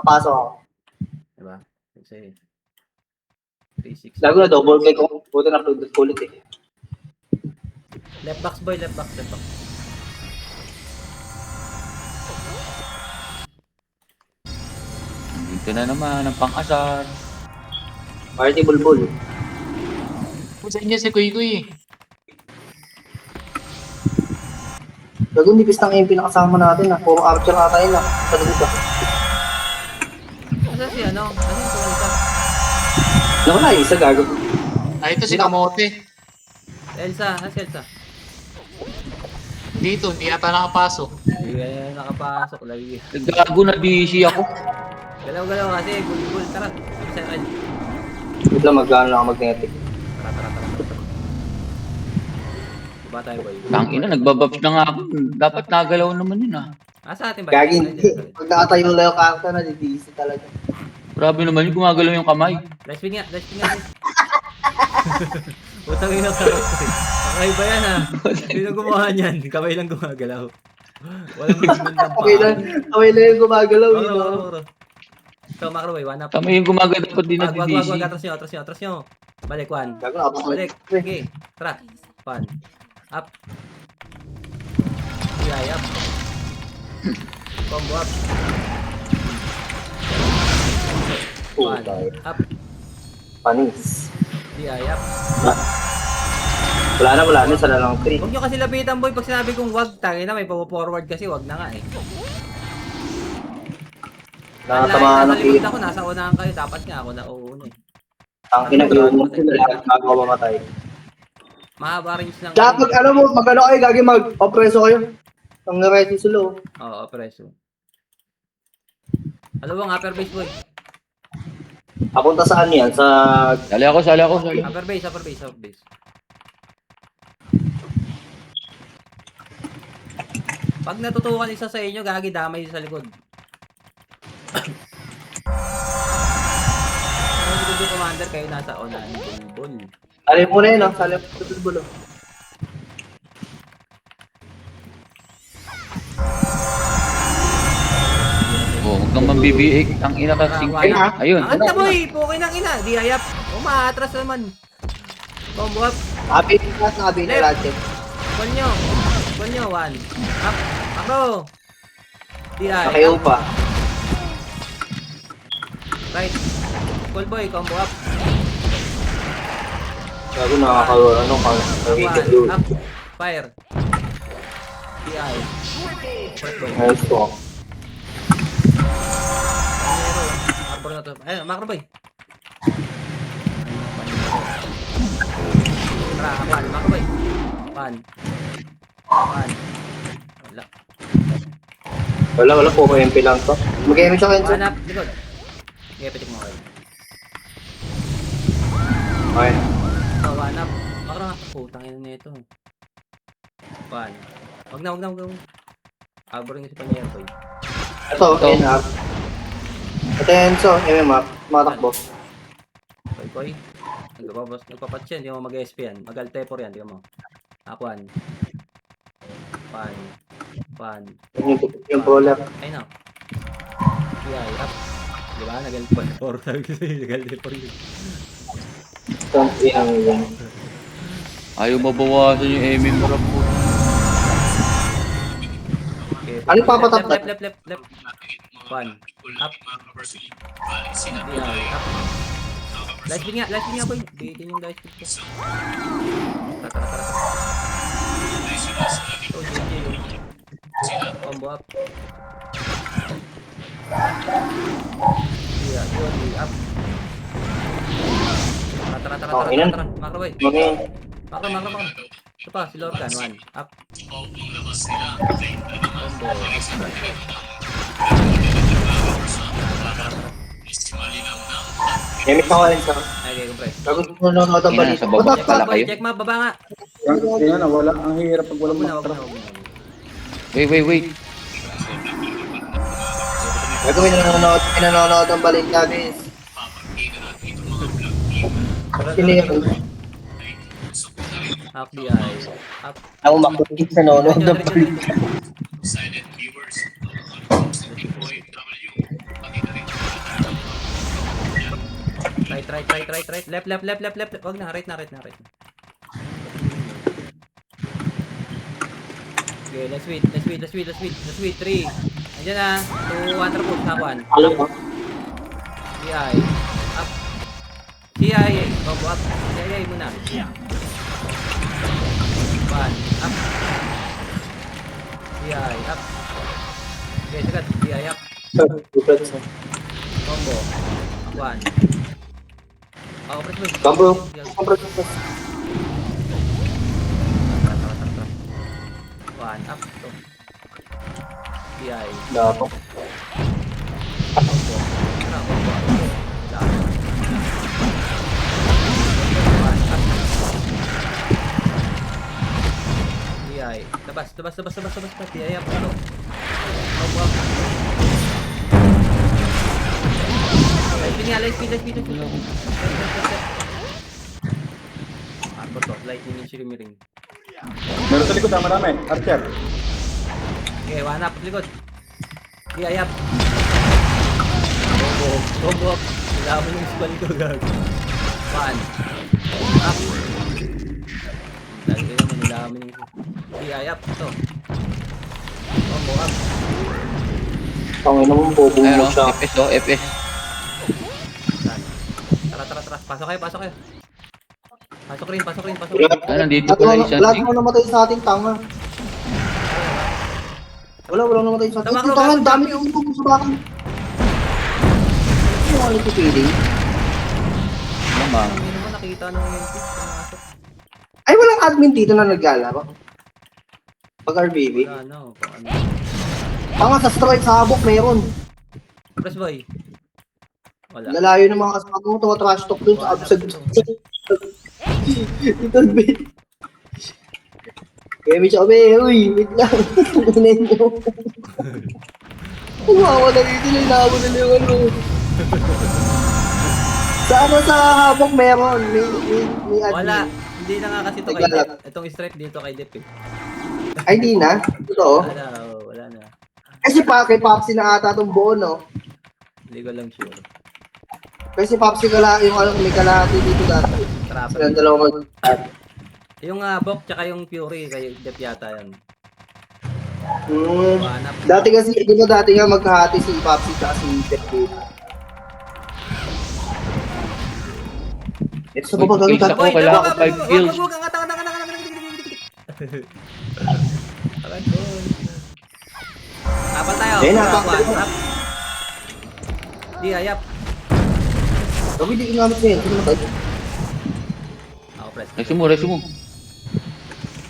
nakapasok ako. Diba? Kasi 360. Lago na double click ko. Buti na upload ko ulit eh. Left box boy, left box, left box. Dito na naman ang pang-asar. Party bulbul. Kung sa inyo si Kuy Kuy. Lago nipis ng MP na kasama natin ah. Puro archer ata yun ah. Sa dugo ka. Asa si ano? Ano yung tuwalita? Nawala yung isa gago. Ito si Kamote. Elsa, nasa Elsa? Dito, hindi yata nakapasok. Hindi kaya nakapasok lagi. Gago na busy ako. Galaw-galaw kasi, bulbul. Tara, isa El. Wait lang mag-ano lang ako magnetic. Tara. Baba tayo boy. Tangina, nagbababs na nga ako. Dapat nagalaw naman yun ah. Asa atin ba? Gagi hindi. Pag nakatayo lang yung character na didisi talaga. Grabe naman yun, gumagalaw yung kamay. Last spin nga. Utang ina ka. Okay ba yan ha? Sino gumawa niyan? Kamay lang gumagalaw. Walang movement ng Okay lang yung gumagalaw yun. Makro. Ikaw makro boy, one up. Kamay yung gumagalaw dapat din na Wag, busy. atras nyo. Balik, one. Gago nakapasok. Balik. Okay. Tara. One. Up. DI up. Combo up. One. Up. Panis. DI up. Wala na. Sana lang 3. Huwag nyo kasi lapitan boy pag sinabi kong wag. Tangin na may forward kasi wag na nga eh. Nakatamaan Nasa ng likod hit. ako, nasa unahan kayo. Dapat nga ako na uuna eh. Ang kinagawa mo sila bago ako mamatay. Mahaba range lang. Dapat alam mo, magano kayo, gagi mag-opreso kayo. Ang naresi sila oh. Oo, preso. Alam mo, upper base boy. Papunta saan yan? Sa... Sali ako. Upper base. Pag natutukan isa sa inyo, gagi damay sa likod. Ang likod yung commander, kayo nasa unahan. Bulbul. Salim mo na yun oh. Salim mo sa bulbul oh. Oh, huwag kang mambibiik. Ang ina ka sing. Ayun. Ang anta boy! Pukin ng ina! Di ayap! Umaatras naman. Combo up. Sabi na natin. Konyo, one. Up. Ako. Di ay. Nakayaw pa. Right. Cool boy, combo up. Gago nakakaano ka. One. Up. Fire. Di ay. First boy. Ayos ko. Arbor na to. Ayun, macro boy. Tara, pan. Macro boy. Pan. Wala po ko MP lang to. Mag-MP siya kayo. One up. Likod. Okay, pitik mo kayo. Okay. One up. Macro nga. Putang ina nito. One. Wag na. Arbor yung si Panier boy. Ito, NR. Ito yung Enzo, MMR. Matakbo. Koy. Nagpapat siya, hindi mo mag-SP yan. Mag-altepor yan, hindi mo. Akuan. Pan. Yung brawler. Ay no. Yeah, up. Diba? Nag-altepor. Sabi ko sa'yo, nag-altepor yun. Yung Ayaw mabawasan yung aiming mo po. Okay. Ano papatap na? Left. Pan. Up. Yeah, up. Last spin nga boy. Bitin yung last spin ko. Tara. Oh, GG. Combo up. Yeah, good. Up. Tara. Macro boy. Macro. Ito pa, si Lorcan. One. Up. Combo. Gamit ako rin sa... Okay, compress. Gago mo nanonood ang balita. Sa baba Batak pala pa! kayo. Check map, baba nga. Yan, wala. Ang hirap pag walang Wag maktra. muna. Wait. Gago may nanonood ang balita guys. Sino yun? Up the eye. Up. Ako makikit sa nanonood ang balita. Right. Left. Wag na, right na. Okay, let's wait. 3. Andiyan na. 2, 1, tapos. Nakuan. Alam mo? CI. Up. CI. Combo up. CI muna. 1. Up. CI. Up. Okay, sagat. CI up. Combo. 1. Ako, press mo. Combo. Tara. 1. Up. To. CI. Dapat. Combo. Tara, combo. Dami. 1. Up. CI. Labas. CI up. Ano? Combo up. Light speed. Arbor to. Lightning yung shimmy-ring. Meron sa likod, marami. Archer. Okay, 1 up. Likod. CI up. Combo up. Wala mo yung spell ko, gag. 1. Up. Dahil kayo mo, nilaman yung CI up. Ito. Combo up. Tangin naman, bobo Ayun mo o, siya. FS o, FS. Tara. Pasok kayo. Pasok rin. Ah, nandito pala isa. Lahat mo namatay sa ating tanga. Walang namatay sa ating. Tama Yung ko, tangan, gago, dami dami, yung sa bakan. Yung ano yung feeling? Lamang. Hindi mo nakita nung yung pick. Pumasok. Ay, walang admin dito na naglalaro. Pag RBB. Wala na. Paano? Tanga sa strike sa habok meron. Press boy. Wala. Lalayo ng mga kasama mo, mga trash talk dun sa absent. Ito, Ben. Kaya may siya, uy, wait lang. Tunan mo. Umawala dito na inaabot nila yung ano. Sa habok meron, may admin. Wala. Hindi na nga kasi ito kay Naglalak. Dep. Itong strike dito kay Dep eh. Ay, di na. Totoo. Wala na. Kasi kay Popsi na ata itong buo, no? Hindi ko lang sure. Kasi Popsi yung ano, may kalahati dito dati. Trapper. Silang dalawa mag... Yung Bok tsaka yung Fury kay Dep yata yan. Hmm. Hanap. Dati kasi, di ba dati nga magkahati si Popsi at si Pep dito. Ito sa Uy, baba okay, gagawin. sa ko, kailangan ko 5 kills. Wag. Akan ko. Apal tayo. Ayun na, Up, apal. up. Di ayap. Sabi di ginamit niya yun. Hindi naman tayo. Ako press. Resume mo.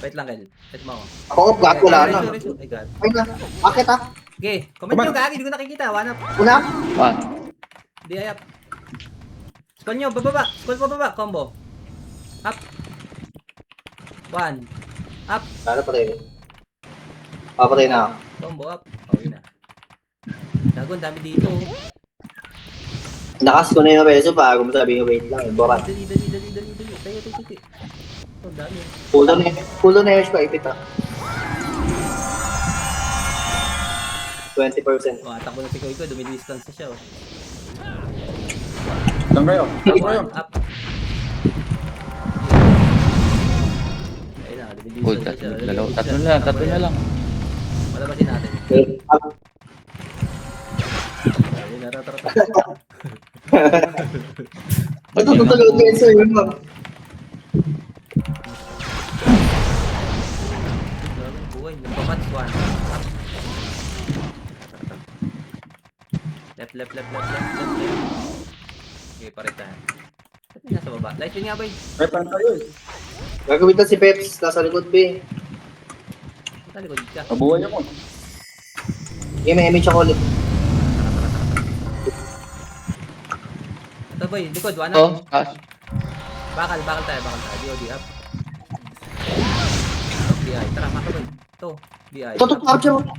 Wait lang, Kel. Wait mo ako. Ako off guard, wala na. Resu. Ay, God. Ay na, bakit ah? Okay, comment nyo gagi. Hindi ko nakikita. Wanap. Una? Ah, Di ayap. Scroll nyo, bababa. Scroll bababa. Combo. Up. 1. Up. Sana patay na. Papatay na ako. Combo up. Okay na. Dagon, dami dito. Nakas ko na yung peso bago mo sabihin wait lang. Borat. Dali. Tayo. Oh, dami. Pulo na yung ipit ah. 20%. Oh, atak mo na si Koy ko. Dumi-distance na siya. Oh. Saan kayo? Up. Ayun na, Uy, dumi-distance na siya. tatlo na lang. Malabasin natin. Up. Ayun na, tara. Ito tutuloy yung peso yun ma'am. Buhay, nagpapats 1. Up. Left. Okay, parit tayo. Ba't may nasa baba? Light yun nga ba yun? Ay, paano tayo eh? Gagawin na si Peps, nasa likod B. Sa likod ka. Mabuhay ako. May image ako ulit. Ito boy, likod, 1 Oh, up. cash. Bakal tayo. DOD up. Up, DI. Tara, makaboy. Ito, DI. Ito, capture mo.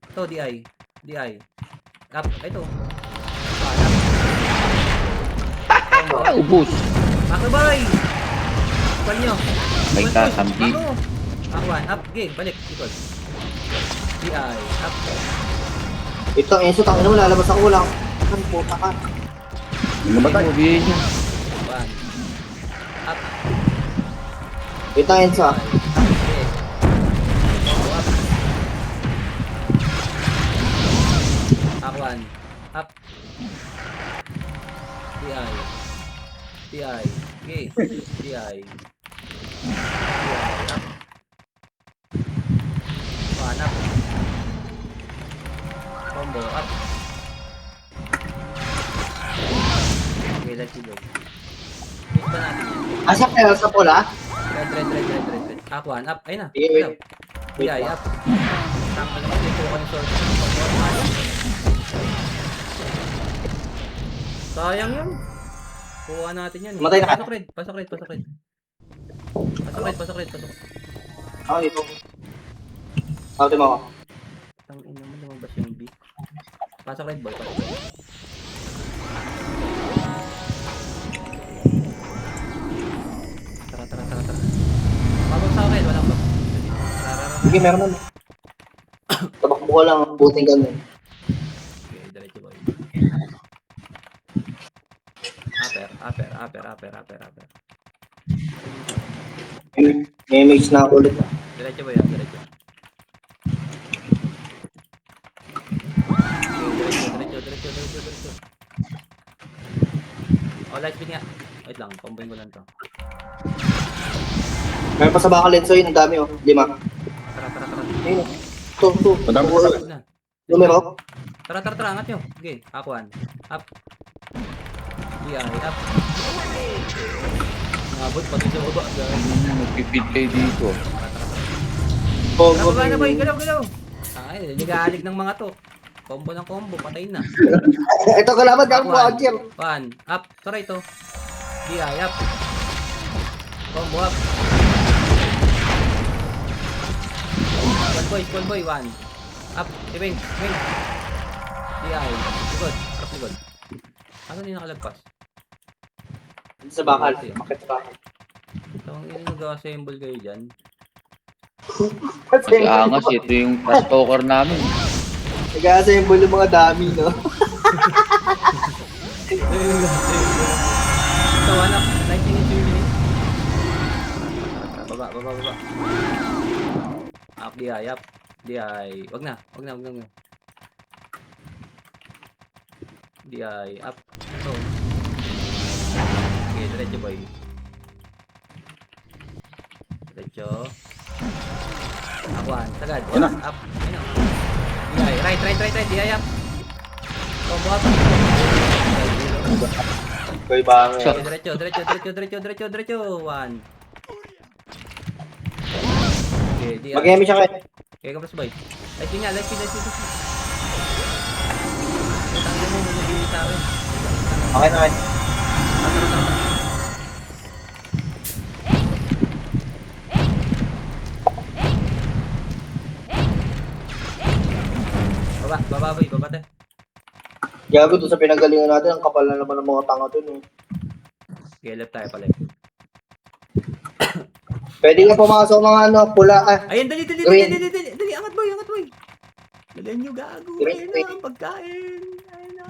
Ito, DI. Up, ito. Up. Ah, ubus. Makaboy! Kuan nyo. May Kuan, kasambi. push. Ako. Up, 1. Up, game. Balik. Likod. DI. Up. Ito, Enzo, tangin mo, lalabas ako, wala akong puta ka. Hindi naman tayo. Mobihin nyo. Wait lang, Enzo. Okay. Combo up. Akwan. Up. TI. TI. Okay. TI. Up. One up. Combo up. Okay, let's go. Hit ba natin yan? Asa kayo sa pula? Red. Aquan, up. Ayun na. Sige, wait. Up. TI, up. Tama naman dito ko yung sword. Sayang yun. Kuha natin yan. Matay na ka. Pasok red. Pasok red. Ako dito. Ako mo ako. Tangin naman lumabas yung B. Pasok red boy. Pasok red. Tara. Pabag sa akin. Walang bag. Tara. Sige, meron na. Tabakbo ko lang. Buting ganun. Okay, diretso boy. Upper. May mage na ako ulit. Diretso boy. Diretso. Okay, diretso. Oh, light speed nga. Wait lang, combine ko lang to. Meron pa sa baka lenso yun. Ang dami oh. 5. Tara. Ayun oh. Two. Madami ko lang. Huwag na. Numero. Tara, angat nyo. Okay, akuan. Up. DI, up. Nabot, pati sa baba. Nagpipid kayo dito. Oh, Tara, na boy, galaw. Ay, ligalig ng mga to. Combo ng combo, patay na. Ito kalaban ka po, Archer. One, up. Tara ito. DI, up. Combo up. One boy, one. Up, wing. DI, likod. Ano yung nakalagpas? Sa bakal. Makit sa bakal. Itong nag-assemble kayo dyan. Kasi angas, ito yung trash talker namin. Nag-assemble yung mga dami, no? So, anak, lightning in 2 minutes. Baba. Up, DI, up. DI, wag na. DI, up. So. Okay, diretso boy. Diretso. Akuan, tagad. Up. Ayun. DI, right. DI, up. Combo up. Koy bang. Okay, diretso. One. Okay, DI. Mag-emi siya kayo. Okay, kapras boy. Let's see. Tangin mo, nabili sa akin. Okay na kayo. Baba boy, baba tayo. Gago doon sa pinagalingan natin, ang kapal na naman ng mga tanga dun. Okay, left tayo pala. Pwede nga pumasok mga pula. Ayun, dali. Green. Dali, angat boy. Dalihan nyo gago. Green, Ayun na, pagkain. Ayun na.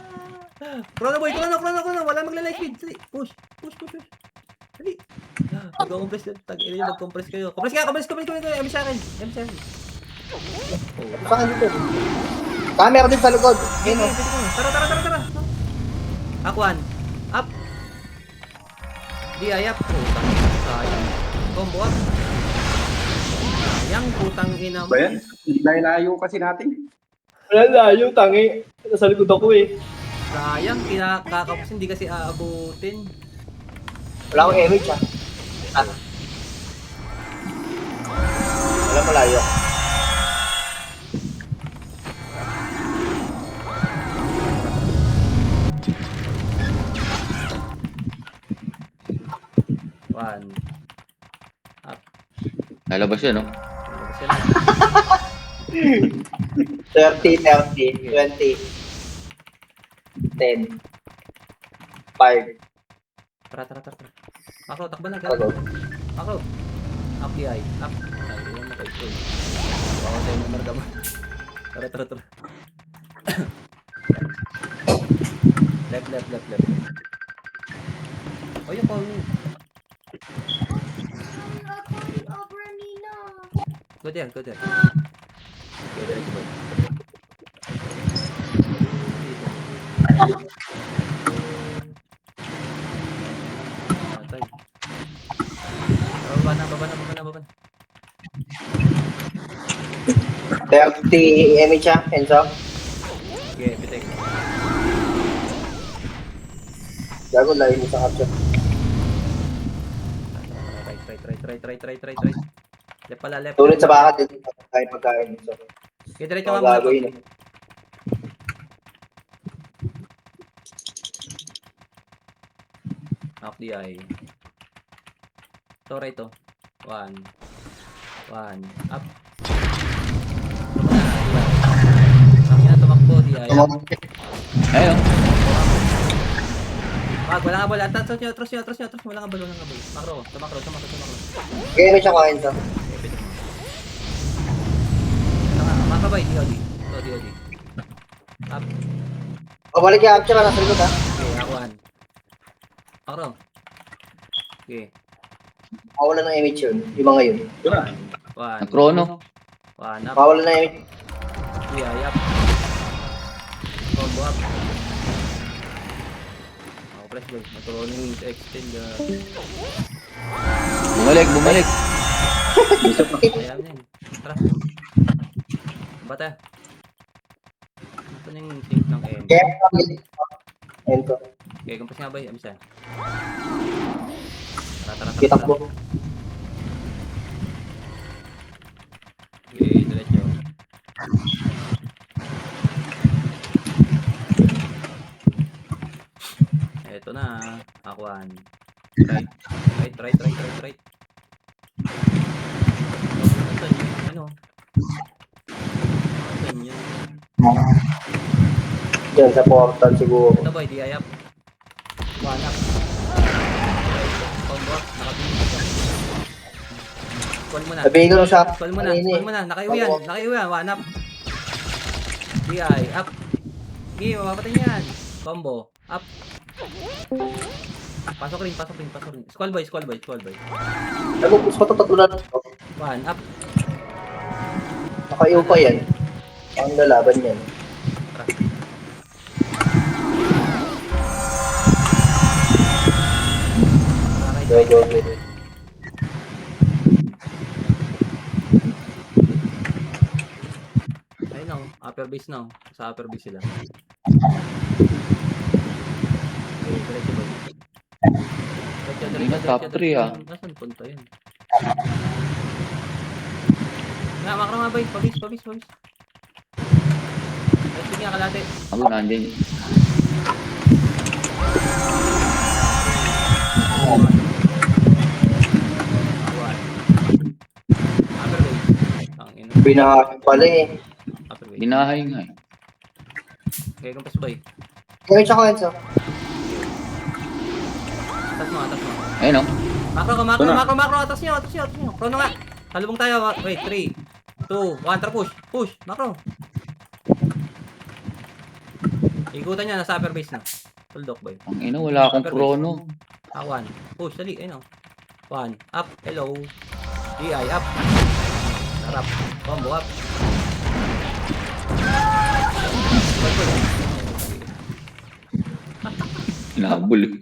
Chrono boy, chrono. Wala magla-light speed. Dali, push. Dali. Mag-compress na. Mag-compress kayo. Compress kayo. M sa akin. Saan dito? Camera din sa likod. Ayun o. Tara. Akuan. Up. DI up. Sayang. Combo up. Sayang, putang ina mo. Ba yan? Layo kasi natin. Wala layo, tangi. Sa likod ako eh. Sayang, kinakakapos hindi kasi aabutin. Wala akong image ah. Wala malayo. One. Up. Nalabas yun, no? Labas yan. 30, 20, 10, 5. Tara. Makro, takbo na. Takbo. Makro. Up the eye. Up. Ay, yun na kayo. Bawa tayo ng marga mo. Tara. Left. Oh, yung call mo. Go there, go there. Okay, diretso boy. Dito. Patay. Baba na, baba na, baba na, baba na. 30 MH siya, Enzo. Okay, pitek. Gago, layo mo sa capture. Try. Left pala, left. Tulad sa baka, dito pagkain. So, Okay, diretso mga nga muna gago to. yun eh. Off the eye. So, right to. 1. Up. Ang ina, tumakbo, di eye. Ayun. Wag, wala nga ball. Atras nyo. Wala nga ball. Makro. Okay, MH ako, Enzo. Okay, pitik mo. Ito nga, makro ba? DOD. Ito, DOD. Up. O, balik yung capture, nasa likod ha. Okay, akuan. Makro. Okay. Mawala ng MH yun, yung mga yun. 1. Chrono. 1 up. Mawala ng MH. Di eye up. Combo up. Ako press boy. Mag-rolling to extend. Bumalik. Ayan yan. Tara. Bata. Ito na yung sync ng M. Kaya, Enzo. Okay, kumpas nga ba yung amsa? Tara. Kitakbo. Okay, diretso. Eto na. Akuan. Right. Nasaan yun? Ano? Nasaan yun? Diyan sa portal siguro. Ito boy, di ayap. 1 up. Right. Combo up. Nakabili ka. Call mo na. Sabihin ko lang sa Call mo kanina eh. na. Nakaiuyan. 1 up. Di ay. Up. Sige, mapapatay niyan. Combo. Up. Pasok rin. Squall boy. Ano, gusto ko tatatulan. 1 up. Nakaiyo pa yan. Ang lalaban yan. Tara. Go. Ayun na, upper base na. Sa upper base sila. Okay, diretso boy. Hindi na top 3 ah. Nasaan punta yun? Makro nga boy. Pabis. Let's nga kalate. Ako nandyan. Upper base. Ang ino. Binahan pala eh. Upper base. Binahay nga eh. Okay, kumpas boy. MH ako, Enzo. Atas mo. Ayun oh. Makro. Atas nyo. Chrono nga. Salubong tayo. Wait, 3, 2, 1. Tara, push. Makro. Ikutan niya. Nasa upper base na. Tuldok, boy. Ang ina, wala akong chrono. 1. Push. Dali. Ayun o. 1. Up. Hello. DI. Up. Sarap. Combo up. Inabol eh.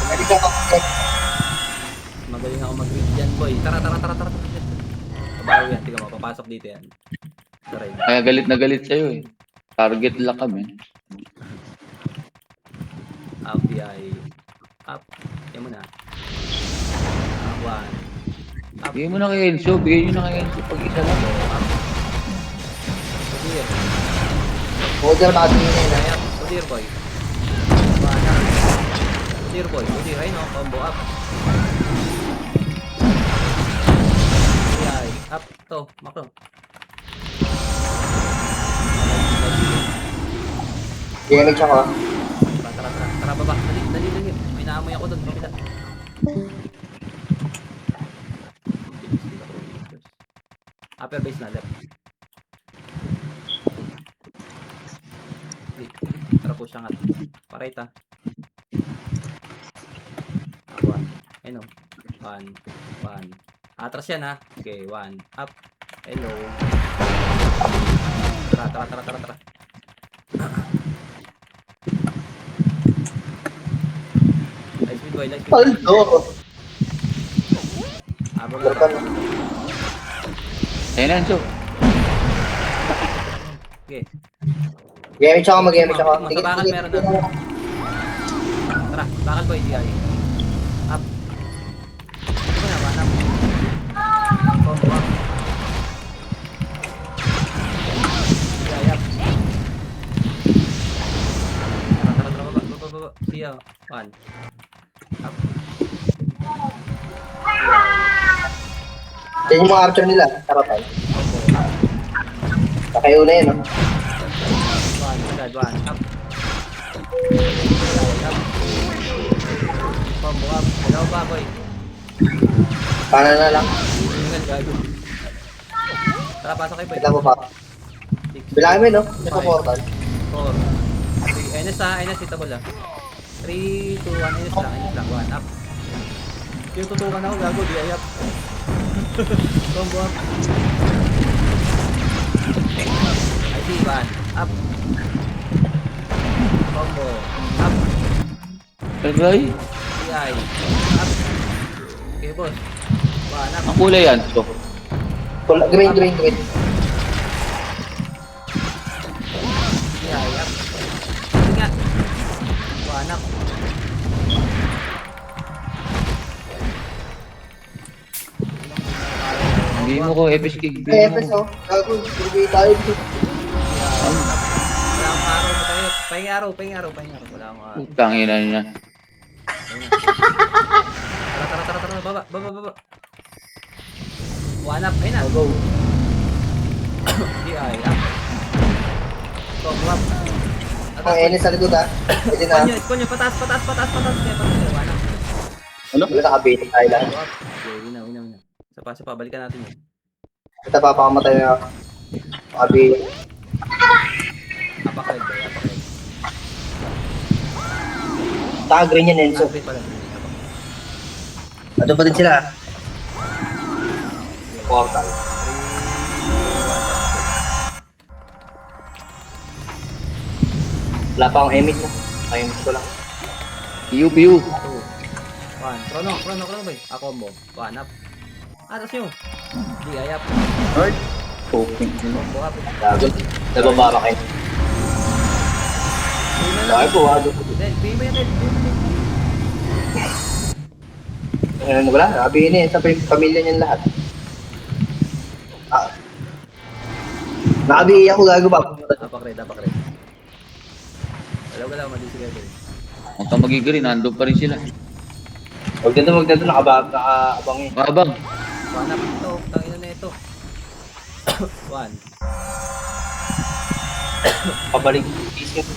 MH ako. Magaling ako mag-read dyan, boy. Tara. Pabawi yan. Tingnan mo. Papasok dito yan. Tara yun. Kaya galit na galit sa'yo eh. Target lang kami. Up, DI. Up. Yan mo na. 1. Up. Bigay mo na kay Enzo. Bigay nyo na kay Enzo pag isa lang. Up. Clear. Order nakatingin na yun. Up. Clear, boy. 1 up. Clear, boy. Clear. Ayun o. Combo up. DI. Up. To. Makro. MH ako. Tara, baba. Dali. May naamoy ako doon. Kapila. Upper base na, left. Tara po siya nga. Pareta. Akuan. Ayun, 1, 1. Atras yan, ha? Okay, 1. Up. Hello. Tara. Light speed, boy. Light speed. Paldo. Abang Wala na. pa, no? Ayun na, Enzo. Okay. Gamit siya ka, mag-gamit siya ka. Tingnan mo, sa bakal meron na. Tara, bakal boy, di ay. Up. Ito na, banap. Combo up. Di ay, up. Tara, baba. Siya, 1. Up. Yan yung mga archer nila. Tarapan. Combo up. Nakayo na yun, no? 1, agad, 1. Up. Di ay, up. Combo up. Hello, baboy. Paano na lang? Ingat, gago. Tara, pasok kayo, boy. Kita mo pa. 6, Bilangin mo yun, no? Ito portal. 4, 3, NS ha, NS hitable ha. 3, 2, 1, NS lang, 1, up. Yung tutukan ako, gago, di ayap. Combo up. I see, 1, up. Combo, up. Aray. Di ay, up. Okay, boss. 1, up. Ang kulay yan. So, Green. Di ay, up. Sige nga. 1, up. hindi mo ko epic kick. Eh, Epes, oh. Gago, bibigay tayo dito. Wala akong araw pa tayo. Pahing araw. Wala akong araw. Putang ina niya. Tara. Baba. 1 up. Ayun na. Go. Di ay, up. Combo up. Ang Enes sa likod, ha? Pwede na. Spawn nyo. Pataas. Kaya patay. 1 up. Wala nakabait tayo lang. Combo up. Okay, wina. Isa pa. Balikan natin yun. Ito papakamatay na. Makabi. Apak red. Taka green yan, Enzo. Green pala. Apak. Ano pa din sila? Portal. 3, 2, 1. Wala pa akong emit, no? Emit ko lang. Piu. 2, 1. Chrono, boy. Combo. 1 up. Atas nyo. Di ay, up. Okay. Combo up. Gago. Nababara kayo. Ay po, wado. Bigay mo yan. Ano wala? Nakabihin eh. Sa pamilya niyan lahat. Nakabihin ako, gago ba? Apak red. Wala. Mali sila doon. Huwag kang magigiri, nandun pa rin sila. Huwag na doon, nakaabang eh. Mabang. 1 up ito. Tangina na ito. 1. Pabalik.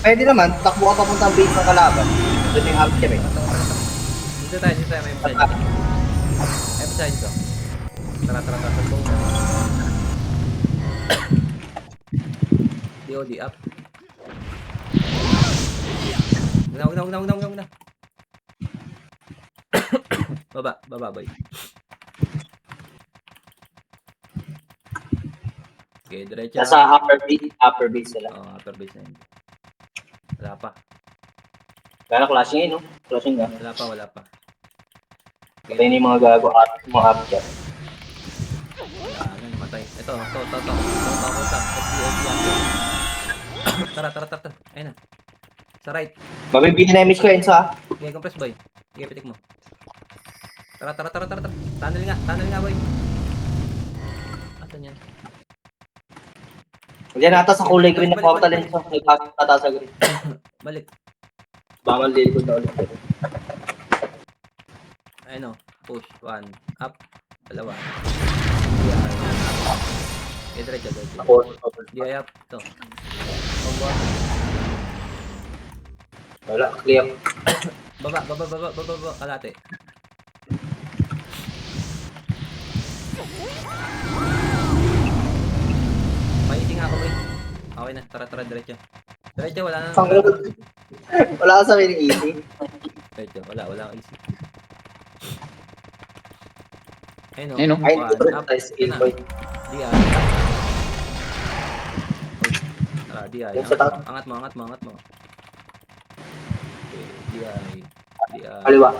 Pwede naman, takbo ka papunta ang base ng kalaban. Doon yung archer eh. Dito tayo. May beside ko. Tara. DOD up. Una. Baba, boy. Okay, diretso. Nasa upper base sila. Upper base na yun. Wala pa. Kaya clashing eh, no? Clashing na. Wala pa. Patay na yung mga gago at mga archer. Wala na, matay. Ito. Tara. Ayun na. Sa right. Mabibigyan na image ko, Enzo, ha? Okay, compress, boy. Sige, pitik mo. Tara. Tunnel nga, boy. Asan yan? Diyan nata sa kulay green na portal, Enzo. Nagtataas sa green. Balik. Bamal din ko na ulit. Ayun o. Push. 1. Up. 2. Yan. Up. Okay, diretso. Di ay up. Ito. Combo up. Wala, clear. Baba. Kalate. Paiting ako, boy. Okay na. Tara. Diretso. Wala na. Wala ka sabihin ng easy. Diretso. Wala kang easy. Ayun o. Ayun, Ay, One, hindi up. tayo skill Ito na. boy. Di ay. Tara, di ay. Yung sa top. Angat mo, angat mo, angat mo. Okay, di ay. Di ay. Kaliwa.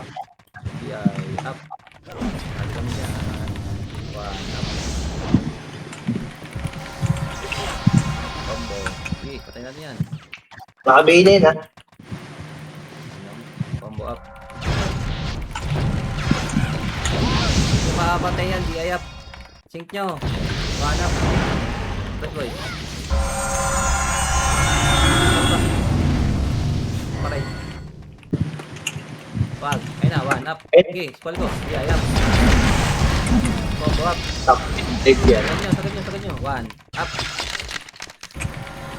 Di ay. Up. Angat kami dyan. One, up. Combo. Okay, patay natin yan. Nakabay na yun ha. Combo up. Kung makapatay yan, di ay up. Sync nyo. One up. Bad boy. Paray. Wag. Ayun na, one up. Okay, squall ko. Di ay up. Combo up. Top. Take yan. Sagad nyo. One. Up.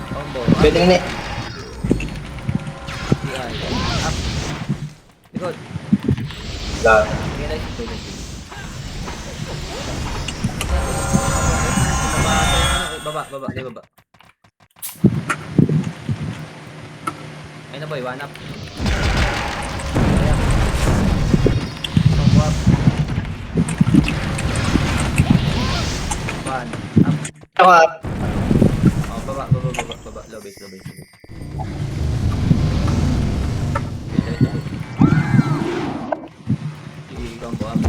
Combo. Up. Pwede nga. Di ay. Up. Likod. Wala. Okay, nice. Pwede. Baba. Di baba. Ayun na boy, one up. Ayan. Combo up. One up. Saka, Oh, baba. Low base. Okay, diretso boy. Sige, combo up.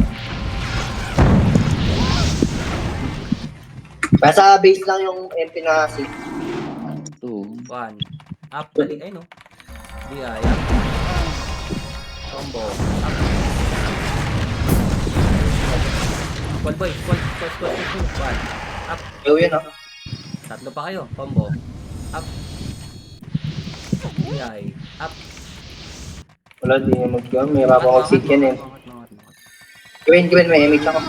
basta base lang yung MP na si. Ito. One. Up. Dali. Ayun no. Di ay. Up. Combo. Up. Squad boy. Squad. One. Up. Ew yun ha. Tatlo pa kayo. Combo. Up. Di ay. Up. Wala, di na mag-gam. May hirapan ako seat yan eh. Angat. Gawin, may image ako.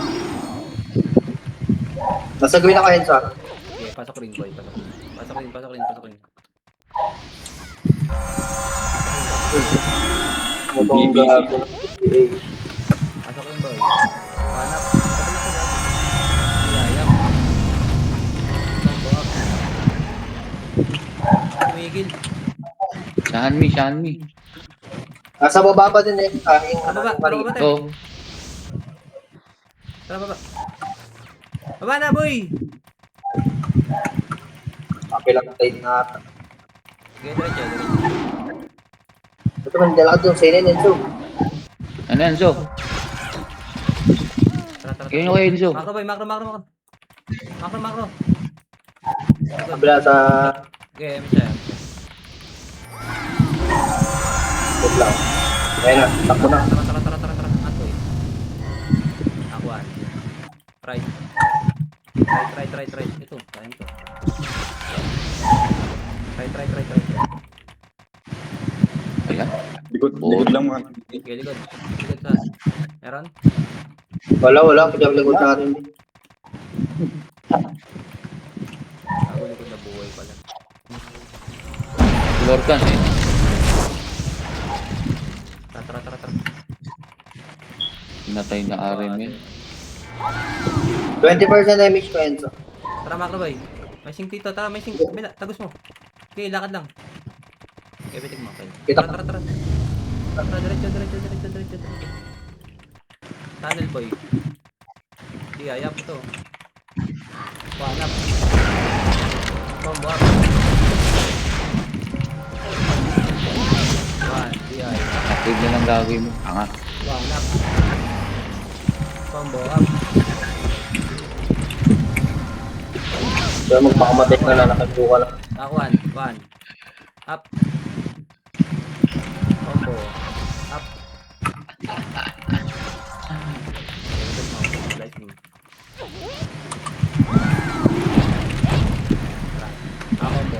Nasa gawin ako yun sa. Okay, pasok rin boy. Pasok rin. Mabang gago. Pasok rin boy. Panap. Yayap. Combo up. Tumigil. Shahan me. Nasa baba pa din eh. Yung Baba mali. tayo. Ito. Tara, baba. Baba na boy. Kapilang tayo na ata. Okay, diretso. Ito man, dalakad yung sinin Enzo. Ano yan, Enzo? Tara. Kayo kayo, Enzo. Macro boy, macro. Macro. Kabila sa... Okay, siya. Wait lang. Ayun na, takbo na. Tara. Atoy. Akuan. Right. Ito, kain to. Right. Ayan. Likod lang mga. Okay, likod sa. Meron? Wala. Kajag-lagod natin. Ako likod na buhay pala. Lorcan eh. Tara. Pinatay na Aren yun. 20% damage ko Enzo. Tara, macro boy. May sink dito. Tara, may sink. Bila, tagos mo. Okay, lakad lang. Okay, bitig mo. Okay. Kita. Tara. Tara, diretso. Tunnel boy. Di, ayap ito. Panap. Combo up. One, di, ay. Active na lang gagawin mo. Angat. Panap. Combo up. So magpakamatik na lang, nakagbuka lang. One. Up. Combo. Up. Lightning. Combo.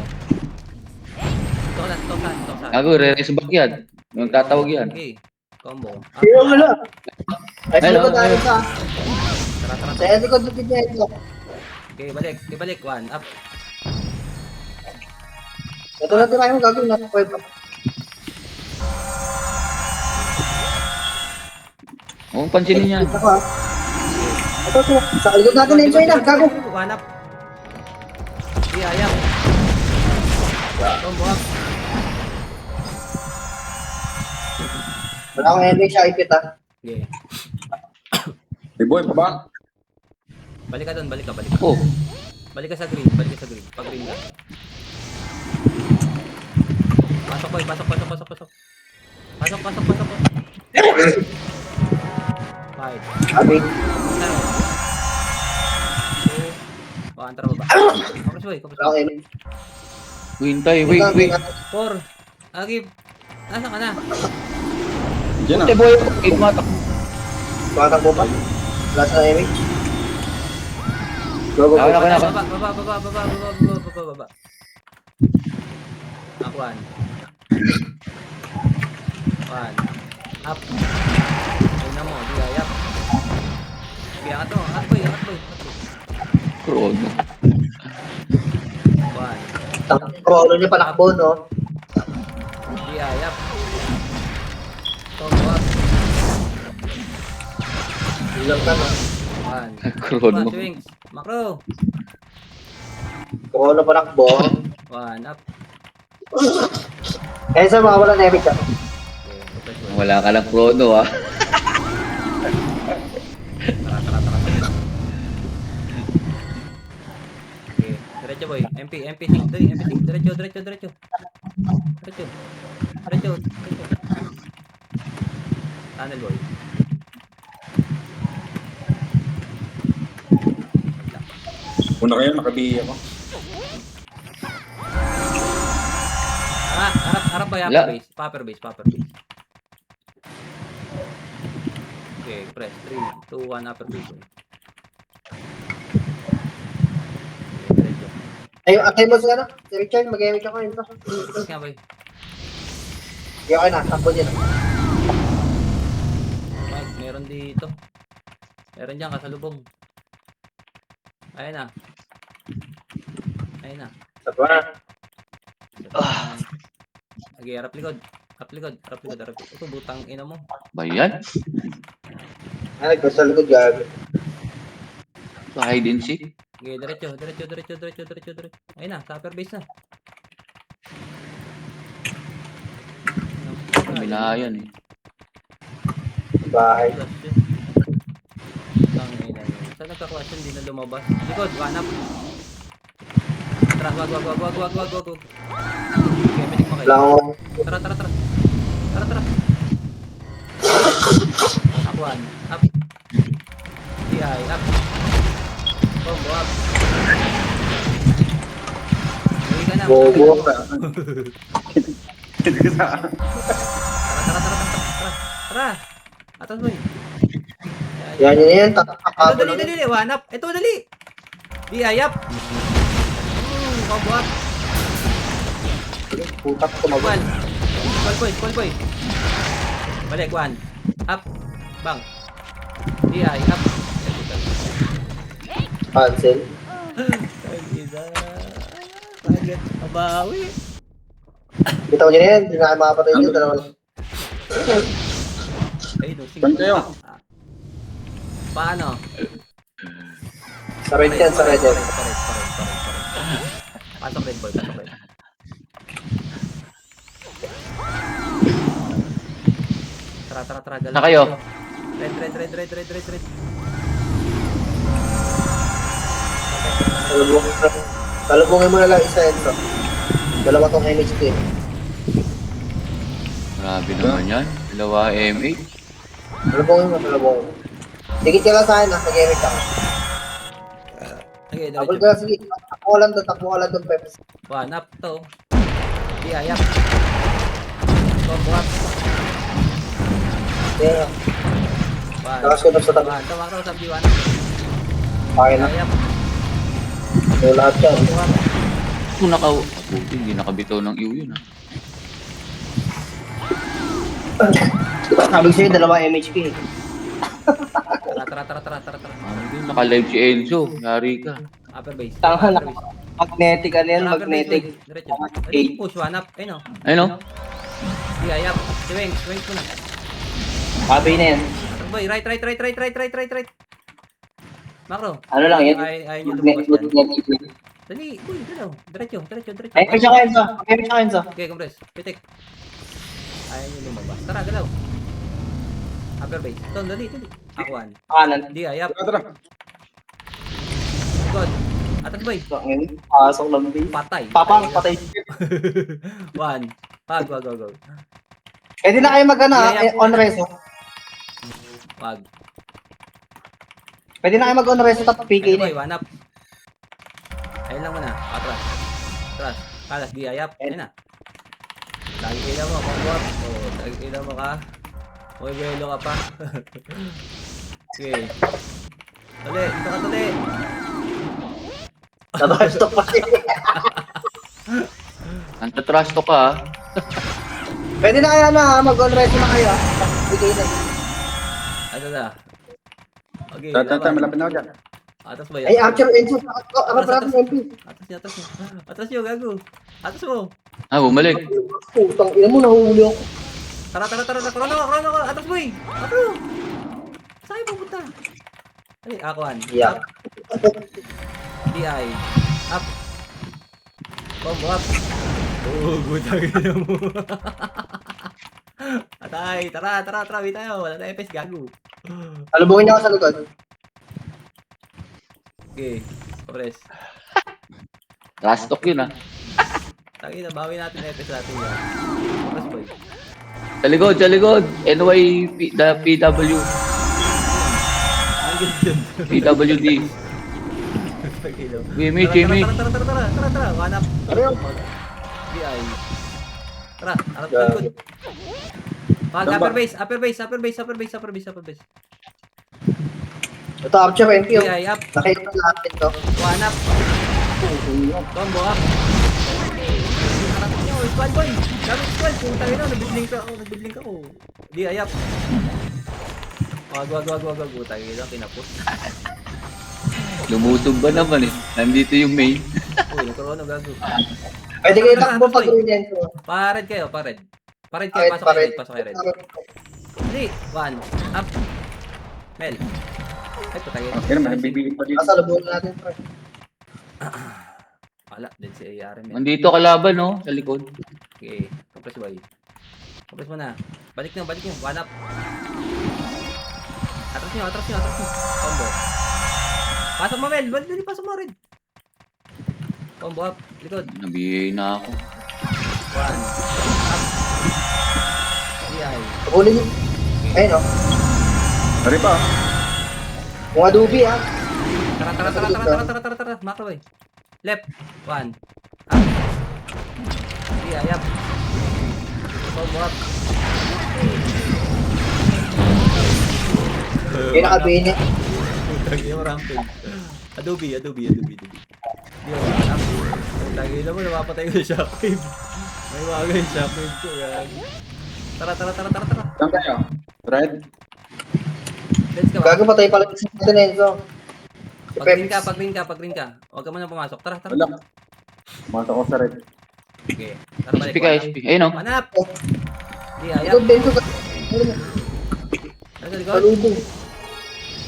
Tokan. Gago, re-raise back yan. Yung tatawag yan. Okay. Combo. Up. Pero wala. Ay, sa Hello, likod natin sa... Tara. Sa likod natin na ito. Okay, balik. One. Up. Ito na tayo yung gagawin natin. Pwede. Huwag pansinin yan. Ito ha. Ito. Sa likod natin na Enzo yun na. Gago. One up. Okay, ayam. Combo up. Wala akong ending siya ipit ha. Okay. Hey boy, baba. Balik ka doon, balik ka, balik ka. Oh, Balik ka sa green, balik ka sa green. Pag green ka. Pasok boy, pasok. Pasok. Five. Abi. 2. Antra baba. Kapos boy, kapos boy. Okay. hintay, wait. 4. Agib. Nasaan ka na? Diyan Puti na. boy, eight matak. Tumatakbo pa. Wala sa image. Go. Ako na. Baba. Akuan. 1. Up. Ayun na mo, di ayap. Sige, angat mo. Angat boy. Chrono. 1. Krolo niya palakbo, no? Di ayap. Combo up. Ilang ka, no? 1. Chrono. Swings. Macro. Krolo palakbo. 1. Up. Eh, sa mga wala na image, ah. Okay, kapos boy. Wala ka lang chrono ah. Tara. Okay, diretso boy. MP6, dali, MP6. Diretso. Tunnel boy. Una kayo, nakabihi ako. Harap boy, Wala. upper base. Okay, press 3, 2, 1, upper base boy. Okay, diretso. Ay, atay mo sa ano? Si Richard, mag-image ako yun pa. Press nga boy. Hindi okay na, takbo niya. Meron dito. Meron dyan, kasalubong. Ayun na. Saba na. Sige, harap likod. Ito, butang ina mo. Ba yan? Ay, nagpasa likod, gabi. Hide and seek. Sige, diretso. Ayun na, sa upper base na. Kabila yan eh. Bahay. Tangina yun. Saan nagka-question? Di na lumabas. Likod, wanap. Tara, wag. Sige, pinig mo kayo. Wala akong Tara. Akuan. Up. DI. Up. Combo up. Uwi ka na. bobo. Tara. Atas mo Yan. Takabo Ito, dali. Wanap. Ito, dali. DI up. Combo up. Putak tumabal. Call boy. Balik, 1. Up. Bang. DI, up. Cancel. Ay, isa. Agad. Abawi. Bitaw niya na yan, hindi na kayo makapatay yun. Dalawa. Ay, no. Sige. Saan kayo? Paano? Sa red yan, sa red yan. Pared. Pasok red boy, pasok red. Tara. Na kayo? Red. Talubungin mo na lang isa yan, so. Dalawa tong image ko eh. Grabe naman yan. Dalawa MH. Talubungin mo. Dikit ka lang sa akin, nag-image ako. Okay, Abol diretso. ka lang, sige. Takbo ka lang doon, Peps. One up to. DI up. Combo up. Yeah. One. Takas ko na sa tabi. Tumakro sa B1. Okay na. DI up. Yung lahat yan. Combo up. Kung buti, hindi nakabitaw ng iyo yun ah. Sabi sa'yo, dalawa MHP. Tara. Naka-live si Enzo. Yari ka. Upper base. Tanga na. Upper base. Magnetic ano yan, Upper base, magnetic. boy. Diretso. Ay, push one up. Ayun o. Ayun o. DI up. Swings mo na. Sabi na yan. Boy, right. Macro. Ano lang yan? Ayaw nyo lumabas yan. Magnetic. Dali, uy, dalaw. Diretso. Ay, may siya Enzo. May siya Enzo. Okay, compress. Pitik. Ayaw nyo lumabas. Tara, galaw. Upper base. Ito, dali. Akuan. Kanan. DI up. Tara. Likod. Atas boy. Pasok lang din. Patay. Papang, patay. One. Wag. Pwede na kayo mag-ano, Yeah. on reso. Wag. Pwede na kayo mag-on reso tapos PK Ano boy, na. one up. Ayun lang muna. Atras. Atras. Kalas, di ayap. Ayun na. Lagi kila mo, kombo. Oh, lagi kila mo ka. Uy, belo ka pa. Okay. Tuli, dito ka tuli. Tapos to pa. Nanta-trash to ka, ah. Pwede na kaya na, mag-on reso na kayo. Tapos PK na. Ano na? Okay, Tata, malapit na ako dyan. Atas ba Ay, yan? Archer Enzo. Ako para sa MP. Atas niyo. Atas niyo, gago. Atas mo. Ah, bumalik. Putang ina mo, nahuli ako. Tara. Krono ko. Atas boy. Ato. Saan kayo pupunta? Ay, akuan. Yeah. Up. DI. Up. Combo up. Oh, gutang ina mo. Atay, tara, wait tayo. Wala na FS, gago. Alubungin niya ako sa likod. Okay, Kapres. Last talk yun, ah. Tangina, bawi natin FS natin yan. Kapres boy. Sa likod. the PW. Ang ganda. PWD. Tangina. Jimmy. Tara. One up. Ano yun? DI. Tara, harap sa likod. Wag, upper base. Ito, Archer MP. DI up. Nakita natin to. One up. Combo up. Harap nyo, squad boy. Daming squad. Kung tayo na, nag-blink ka ko. DI up. Wag. Tayo na, kinapos. Lumutog ba naman, eh? Nandito yung main. Uy, nagkaroon na gago. Pwede kayo takbo pag Enzo. Pared kayo. Pared kayo, pasok kayo red. Hindi, one. Up. Mel. Ay, patay. Okay naman, bibigit pa dito. Nasa lubungan natin, pre. Wala, din si AR. Mel. Nandito kalaban, no? Sa likod. Okay, compress boy. Compress mo na. Balik nyo. One up. Atras nyo. Combo. Pasok mo, Mel. Dali, pasok mo red. Combo up. Likod. Nabiyay na ako. One. Up. DI. Pagulin niyo. Ayun, no? Sorry pa. Kung adobe, ha? Tara. Macro boy. Left. One. Up. DI up. Combo up. Kaya nakabini. Tagi mo rampage. Adobe. Yo, up. Tagi na mo, napapatay ko sa shockwave. May waga yung shockwave ko. Tara. Saan kayo? Red? Let's go. Gago patay pala sa natin, Enzo. Pag-green ka. Huwag ka muna pumasok. Tara. Wala. Pumasok ko sa red. Okay. Tara balik. SP ka, SP. Ayun, no? Manap. Di Ito, ayap. Enzo. Ano sa likod? Palubong.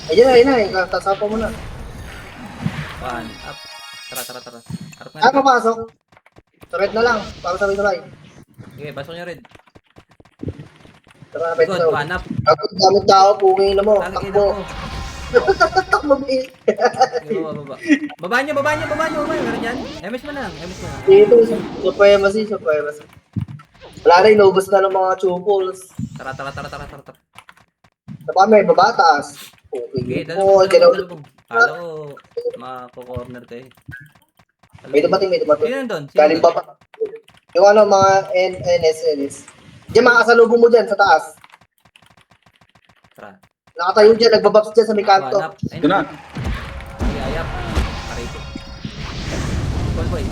Ayun na. Kasapa mo na. One. Up. Tara. Harap nga. Ah, papasok. Sa red na lang. Para sa Ray. Okay, pasok nyo red. Tara, red Good. na. One up. Ako, daming tao, pungin na mo. Tangin Takbo. mo. Takbo, Bill. Baba. Baba nyo. Meron yan. MS mo na lang. Dito, sa privacy. Wala na, inubos na ng mga chupos. Tara. Sa may babatas. Okay, Okay, mo, dalawang. Kala ko, mako-corner kayo. May dumating. Sino nandun? Galing pa pa. Yung ano, mga NS. Diyan, makakasalubong mo dyan sa taas. Tara. Nakatayo dyan, nagbababs dyan sa may kanto. One up. Ito na. Okay, ayap. Parito. Call boy.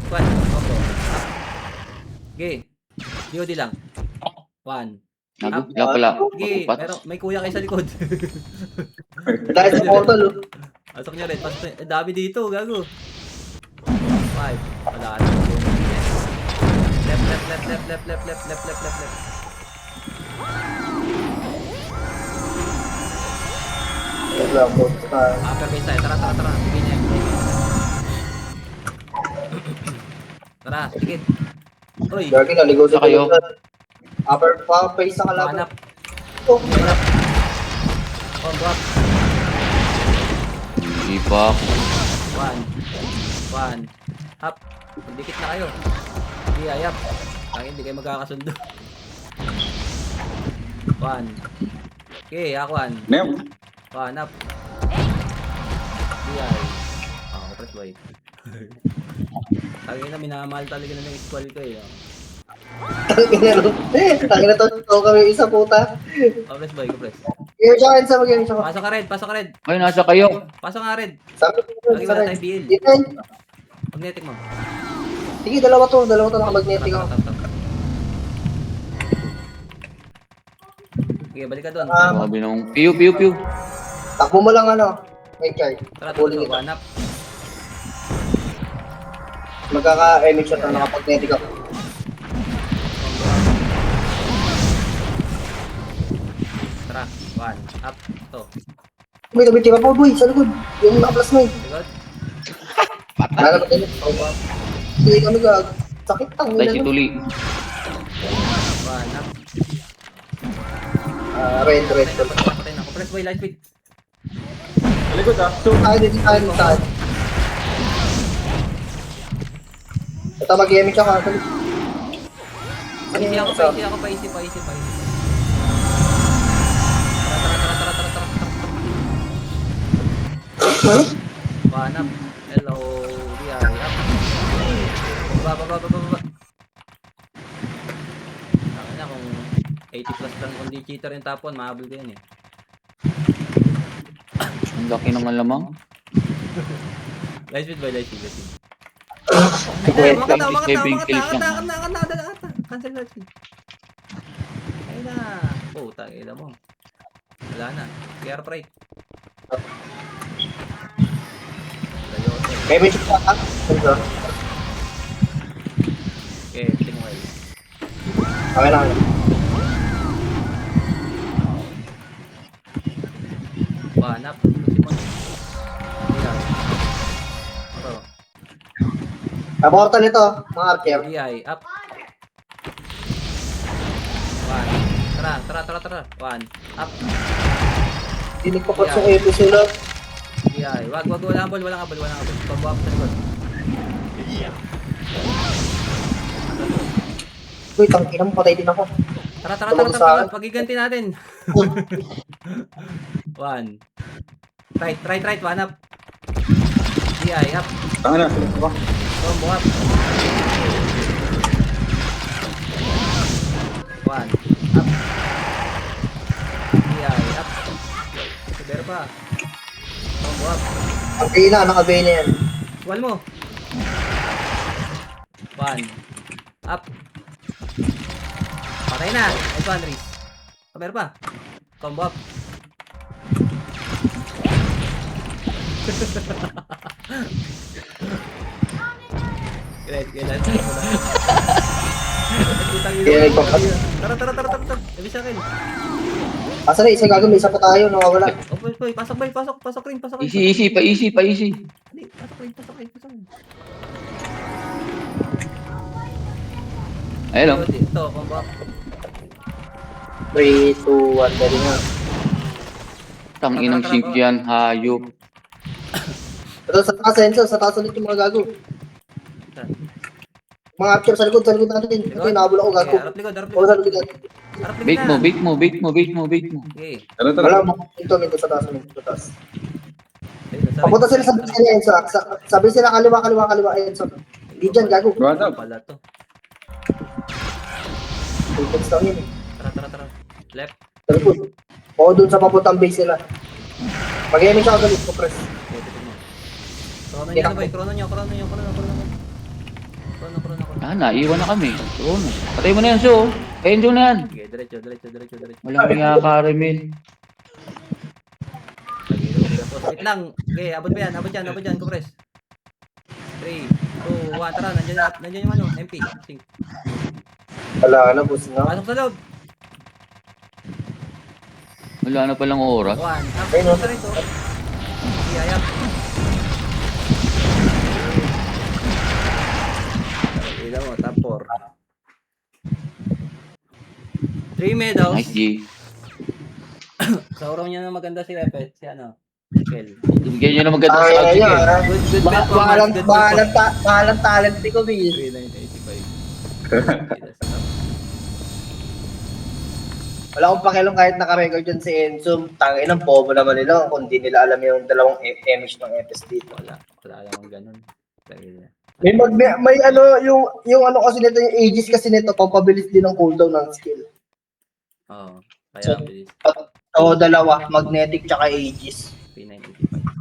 Squad. Combo. Up. Okay. DOD lang. One. Wala pala. Okay, pero may kuya kayo sa likod. Dahil sa portal, oh. Pasok nyo rin. Dami dito, gago. 5. Wala na. Left. Upper base tayo. Tara. Bigyan niya. Tara, tikit. Uy, Gagi, naligaw sa Kayo. kayo. Upper pa, face sa one kalaban. up. Oh, One up. Combo up. Hindi pa ako. One. Up. Magdikit na kayo. Di, ayap. Tangin, hindi kayo magkakasundo. One. Okay, Aquan. Neo. One, up. Di, ay. Press boy. Tangin na, minamahal talaga na ng squall ko eh. Tangin na to. Ito kami isa puta. Press boy, press. Game siya kain sa mag-game siya. Pasok ka red, pasok ka red. Ay, nasa kayo. Pasok nga red. Sabi ko Lagi sa wala rin. tayong BL. Defend. Magnetic mo. Sige, dalawa to naka-magnetic ako. Tap. Okay, balik ka doon. Sabi nung piu. Takbo mo lang ano. May card. Tara, Pulling ito. one up. Magkaka-emit siya na naka-magnetic ako. Tara, one up. To. May tabiti pa po, boy. Sa likod. Yung naka-plus mo eh. Likod. Lala ba tayo? Hindi kami gag. Sakit ang Patay si nila. Tuli. One up. Red. Patay na ako. Press boy, light speed. Talikod ah. So, Saan. Ito mag-emit siya ka. Paisi ako. Tara. One up. Hello. Di ay up. Baba. Tangin na kung 80 plus lang kung di cheater yung top 1, mahabol ko yan eh. Ang laki naman lamang. Light speed boy, light speed. Wait, Umakata. saving clip lang. Cancel light speed. Ay na. Puta, ina mo. Wala na. PR right. Emit siya ka. Okay, tingin mo. Okay lang. One up. Simon. Ayan. Ito. Aborta nito, mga archer. DI, up. One. Tara. One. Up. Dinig pa po sa episode. DI. Wag. Walang habol. Combo up sa likod. Uy, tangina mo, patay din ako. Tara. Pagiganti natin. One. Right. One up. DI, up. tanga na. Sila ba? Combo up. One. Up. DI, up. Saber pa. Combo up. Ang nakabay na yan. Wall mo. One. Up. Patay na. Ito, Andres. Saber pa. Combo up. Kailan. Tara. Sabi sa akin. Asa na, isa gagawin, isa pa tayo, nawawala. Boy. Pasok rin. Easy. Hindi, pasok rin. Ayun lang. Ito, combo up. 3, 2, 1, dali nga. Tanginang sink yan, hayop. Ito sa taas, Enzo, sa taas ulit yung mga gago. Mga archer sa likod natin. Ito yung nakabula ko, gago. Harap likod. O sa likod natin. Bait mo. Okay. Tara. Wala, minto sa taas. Papunta sila sa base nila, Enzo. Sabi sila kaliwa, Enzo. Hindi dyan, gago. What up? Pala to. Pulpits lang yun eh. Tara. Left. Sa likod. O doon sa papuntang base nila. Mag-emit siyaagalit ko, press. Krono nyo. Naiwan na kami. Doon. Patay mo na yan, so. Enzo na yan. Sige, diretso. Walang nakaka-remil. Wait lang. Okay, abot pa yan. Abot yan. Compress. 3, 2, 1. Tara, nandiyan yung ano. MP. Sing. Wala na, boss na. Pasok sa loob. Wala na palang oras. 1. Ayun, no? Sa rito. Iyayap. Ila mo, top 4. 3 medals. Nice, G. Sa urong niya na maganda si Lepet. Si ano? Kel. Bigyan nyo na maganda sa Ay, Alchemy. ayun, ah. Good performance. Good performance. Bahalang talent ko, B. 3985. Wala akong pakialam kahit naka-record yun si Enzo. Tangin ng bobo naman nila kung di nila alam yung dalawang image ng FS dito. Wala lang ang ganun. Dahil May ano, yung ano kasi nito, yung ages kasi nito, pampabilis din ng cooldown ng skill. Oo. Kaya bilis. So, dalawa, magnetic tsaka aegis. P985.